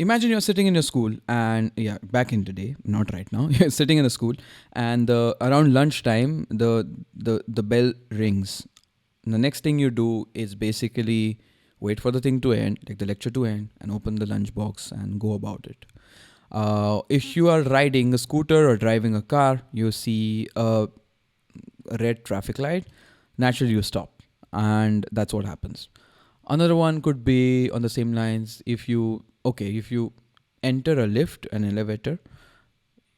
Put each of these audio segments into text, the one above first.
Imagine you're sitting in your school, and yeah, back in the day, not right now. You're sitting in the school, and around lunchtime, the bell rings. The next thing you do is basically wait for the thing to end, like the lecture to end, and open the lunchbox and go about it. If you are riding a scooter or driving a car, you see a red traffic light, naturally you stop, and that's what happens. Another one could be on the same lines. If you enter a lift, an elevator,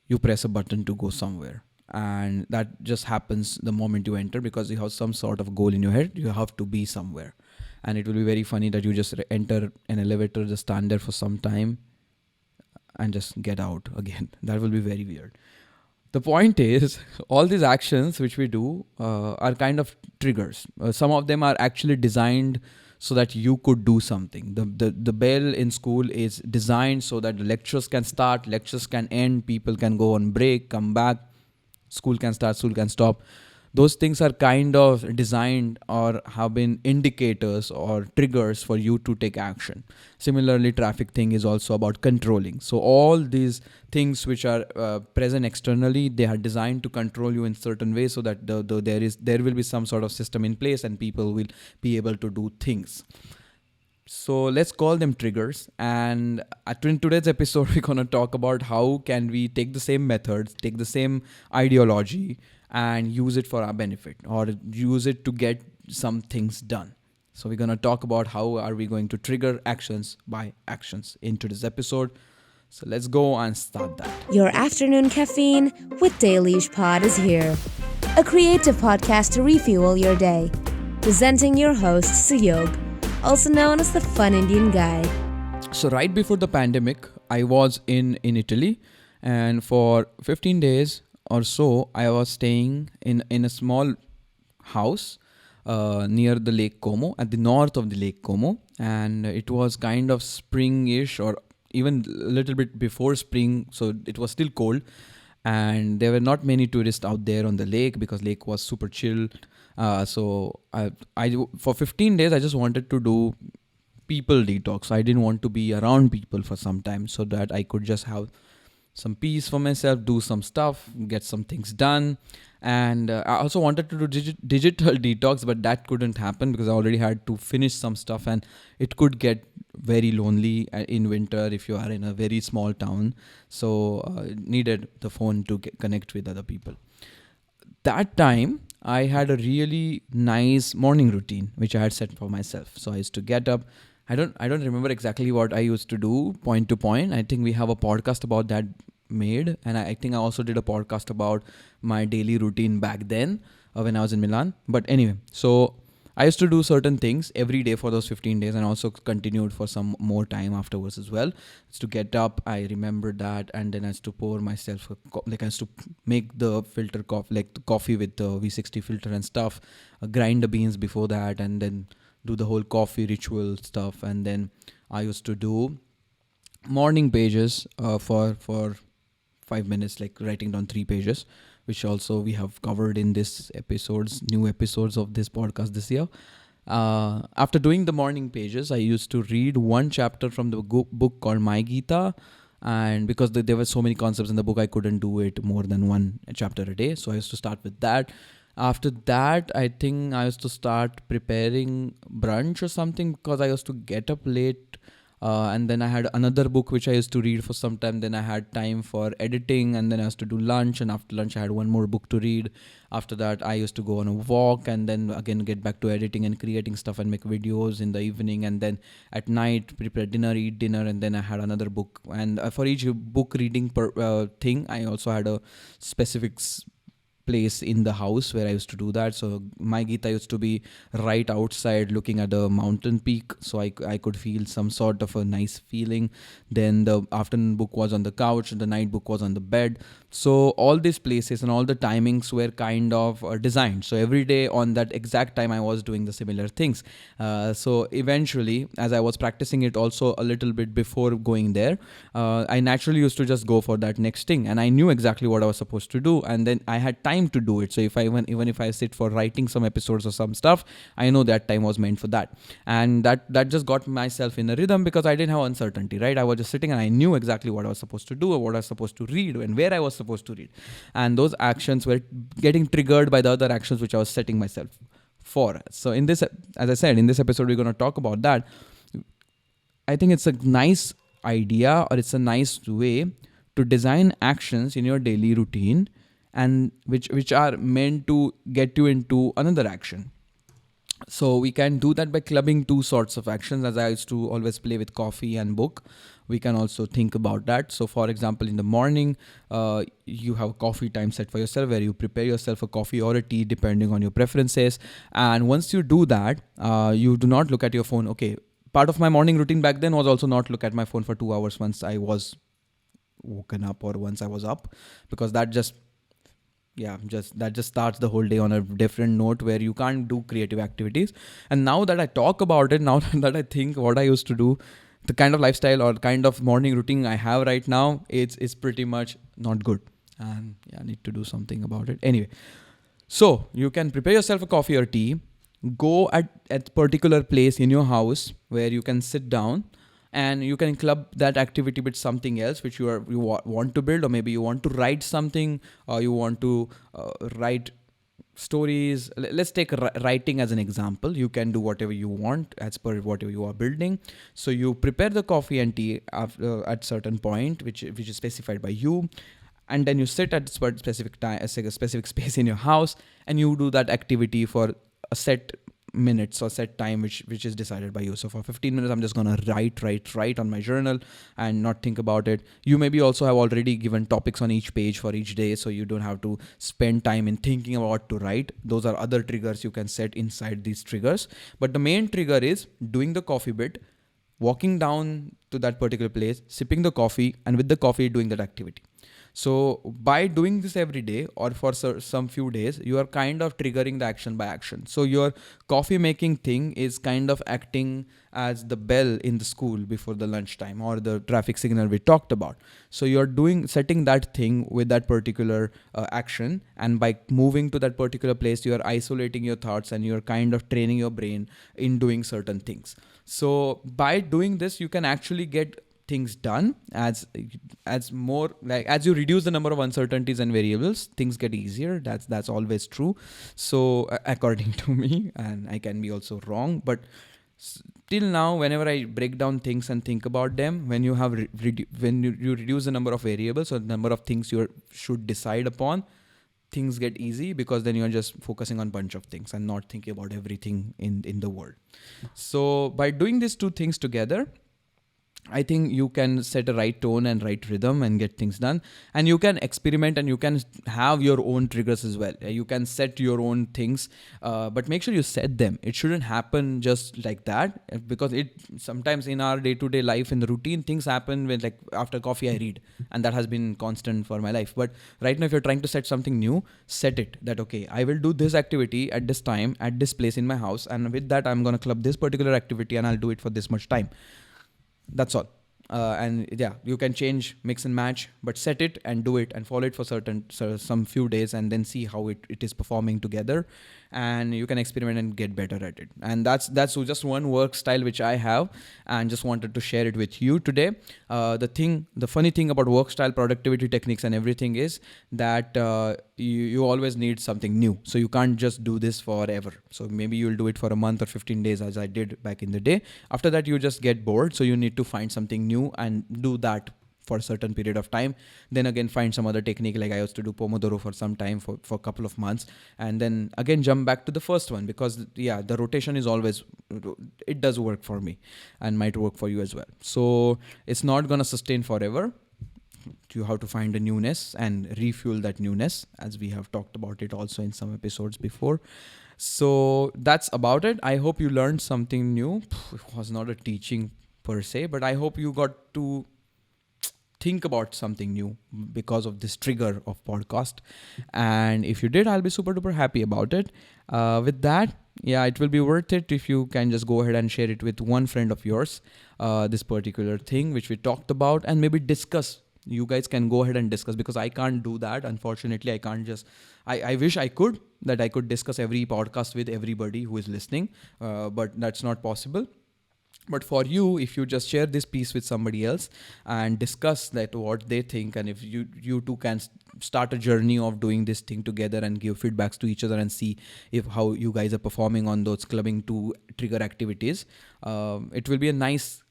you press a button to go somewhere, and that just happens the moment you enter because you have some sort of goal in your head. You have to be somewhere, and it will be very funny that you just enter an elevator, just stand there for some time, and just get out again. That will be very weird. The point is, all these actions which we do are kind of triggers. Some of them are actually designed so that you could do something. The bell in school is designed so that the lectures can start, lectures can end, people can go on break, come back, school can start, school can stop. Those things are kind of designed or have been indicators or triggers for you to take action. Similarly, traffic thing is also about controlling. So all these things which are present externally, they are designed to control you in certain ways so that there will be some sort of system in place and people will be able to do things. So let's call them triggers. And in today's episode, we're going to talk about how can we take the same methods, take the same ideology, and use it for our benefit or use it to get some things done. So we're going to talk about how are we going to trigger actions by actions in today's episode. So let's go and start that. Your afternoon caffeine with Dailysh Pod is here. A creative podcast to refuel your day. Presenting your host, Suyog, also known as the Fun Indian Guy. So right before the pandemic, I was in Italy, and for 15 days or so, I was staying in a small house near the Lake Como, at the north of the Lake Como, and it was kind of spring-ish or even a little bit before spring, so it was still cold, and there were not many tourists out there on the lake because lake was super chill. So I for 15 days I just wanted to do people detox. I didn't want to be around people for some time so that I could just have some peace for myself, do some stuff, get some things done. And I also wanted to do digital detox, but that couldn't happen because I already had to finish some stuff, and it could get very lonely in winter if you are in a very small town. So needed the phone to connect with other people. That time I had a really nice morning routine which I had set for myself. So I used to get up. I don't remember exactly what I used to do point to point. I think we have a podcast about that made, and I think I also did a podcast about my daily routine back then when I was in Milan. But anyway, so I used to do certain things every day for those 15 days and also continued for some more time afterwards as well. It's to get up, I remember that, and then I used to pour myself, I used to make the filter coffee, like the coffee with the V60 filter and stuff, grind the beans before that, and then do the whole coffee ritual stuff. And then I used to do morning pages for 5 minutes, like writing down 3 pages, which also we have covered in new episodes of this podcast this year. After doing the morning pages, I used to read one chapter from the book called My Gita. And because there were so many concepts in the book, I couldn't do it more than one chapter a day. So I used to start with that. After that, I think I used to start preparing brunch or something because I used to get up late. And then I had another book which I used to read for some time. Then I had time for editing, and then I used to do lunch. And after lunch, I had one more book to read. After that, I used to go on a walk and then again get back to editing and creating stuff and make videos in the evening. And then at night, prepare dinner, eat dinner. And then I had another book. And for each book reading thing, I also had a specific place in the house where I used to do that. So my Gita used to be right outside looking at the mountain peak, so I could feel some sort of a nice feeling. Then the afternoon book was on the couch, and the night book was on the bed. So all these places and all the timings were kind of designed. So every day on that exact time I was doing the similar things. So eventually, as I was practicing it also a little bit before going there, I naturally used to just go for that next thing, and I knew exactly what I was supposed to do, and then I had time time to do it. So if I even if I sit for writing some episodes or some stuff, I know that time was meant for that. And that just got myself in a rhythm because I didn't have uncertainty, right? I was just sitting and I knew exactly what I was supposed to do or what I was supposed to read and where I was supposed to read. And those actions were getting triggered by the other actions which I was setting myself for. So in this, as I said, in this episode, we're going to talk about that. I think it's a nice idea, or it's a nice way to design actions in your daily routine, and which are meant to get you into another action. So we can do that by clubbing two sorts of actions. As I used to always play with coffee and book, we can also think about that. So for example, in the morning, you have a coffee time set for yourself where you prepare yourself a coffee or a tea depending on your preferences. And once you do that, you do not look at your phone. Okay, part of my morning routine back then was also not look at my phone for 2 hours once I was woken up or once I was up, because that just starts the whole day on a different note where you can't do creative activities. And now that I talk about it, now that I think what I used to do, the kind of lifestyle or kind of morning routine I have right now, it's pretty much not good, and I need to do something about it. Anyway, so you can prepare yourself a coffee or tea, go at particular place in your house where you can sit down, and you can club that activity with something else which want to build, or maybe you want to write something, or you want to write stories. Let's take writing as an example. You can do whatever you want as per whatever you are building. So you prepare the coffee and tea at certain point which is specified by you, and then you sit at specific time, a specific space in your house, and you do that activity for a set minutes or set time which is decided by you. So for 15 minutes I'm just gonna write on my journal and not think about it. You maybe also have already given topics on each page for each day, so you don't have to spend time in thinking about what to write. Those are other triggers you can set inside these triggers, but the main trigger is doing the coffee bit, walking down to that particular place, sipping the coffee, and with the coffee doing that activity. So by doing this every day or for some few days, you are kind of triggering the action by action. So your coffee making thing is kind of acting as the bell in the school before the lunchtime or the traffic signal we talked about. So you're setting that thing with that particular action, and by moving to that particular place, you are isolating your thoughts and you're kind of training your brain in doing certain things. So by doing this, you can actually get things done as more like as you reduce the number of uncertainties and variables, things get easier. That's always true. So according to me, and I can be also wrong, but till now, whenever I break down things and think about them, when you have when you reduce the number of variables or the number of things you should decide upon, things get easy, because then you're just focusing on a bunch of things and not thinking about everything in the world. So by doing these two things together, I think you can set a right tone and right rhythm and get things done. And you can experiment and you can have your own triggers as well. You can set your own things, but make sure you set them. It shouldn't happen just like that, because it sometimes in our day-to-day life, in the routine, things happen when, like, after coffee I read, and that has been constant for my life. But right now, if you're trying to set something new, set it that, okay, I will do this activity at this time, at this place in my house. And with that, I'm going to club this particular activity and I'll do it for this much time. That's all. And yeah, you can change, mix and match, but set it and do it and follow it for some few days, and then see how it is performing together, and you can experiment and get better at it. And that's just one work style which I have, and just wanted to share it with you today. The funny thing about work style, productivity techniques and everything is that you always need something new. So you can't just do this forever. So maybe you'll do it for a month or 15 days as I did back in the day. After that, you just get bored. So you need to find something new and do that for a certain period of time. Then again, find some other technique, like I used to do Pomodoro for some time, for a couple of months, and then again jump back to the first one, because the rotation is always, it does work for me and might work for you as well. So it's not going to sustain forever. You have to find a newness and refuel that newness, as we have talked about it also in some episodes before. So that's about it. I hope you learned something new. It was not a teaching per se, but I hope you got to think about something new because of this trigger of podcast. And if you did, I'll be super duper happy about it. With that, it will be worth it if you can just go ahead and share it with one friend of yours, this particular thing which we talked about, and maybe discuss you guys can go ahead and discuss, because I can't do that. Unfortunately, I can't just, I wish I could, that I could discuss every podcast with everybody who is listening, but that's not possible. But for you, if you just share this piece with somebody else and discuss that what they think, and if you two can start a journey of doing this thing together and give feedbacks to each other and see if how you guys are performing on those clubbing to trigger activities, it will be a nice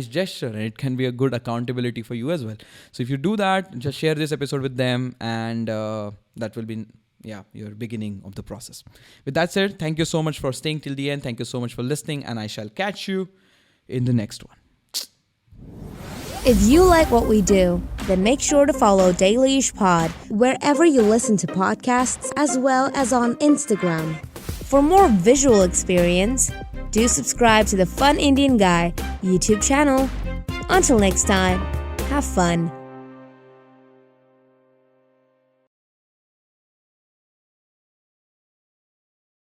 gesture, and it can be a good accountability for you as well. So if you do that, just share this episode with them, and that will be your beginning of the process. With that said, thank you so much for staying till the end. Thank you so much for listening, and I shall catch you in the next one. If you like what we do, then make sure to follow Dailyish Pod wherever you listen to podcasts, as well as on Instagram. For more visual experience, do subscribe to the Fun Indian Guy YouTube channel. Until next time, have fun.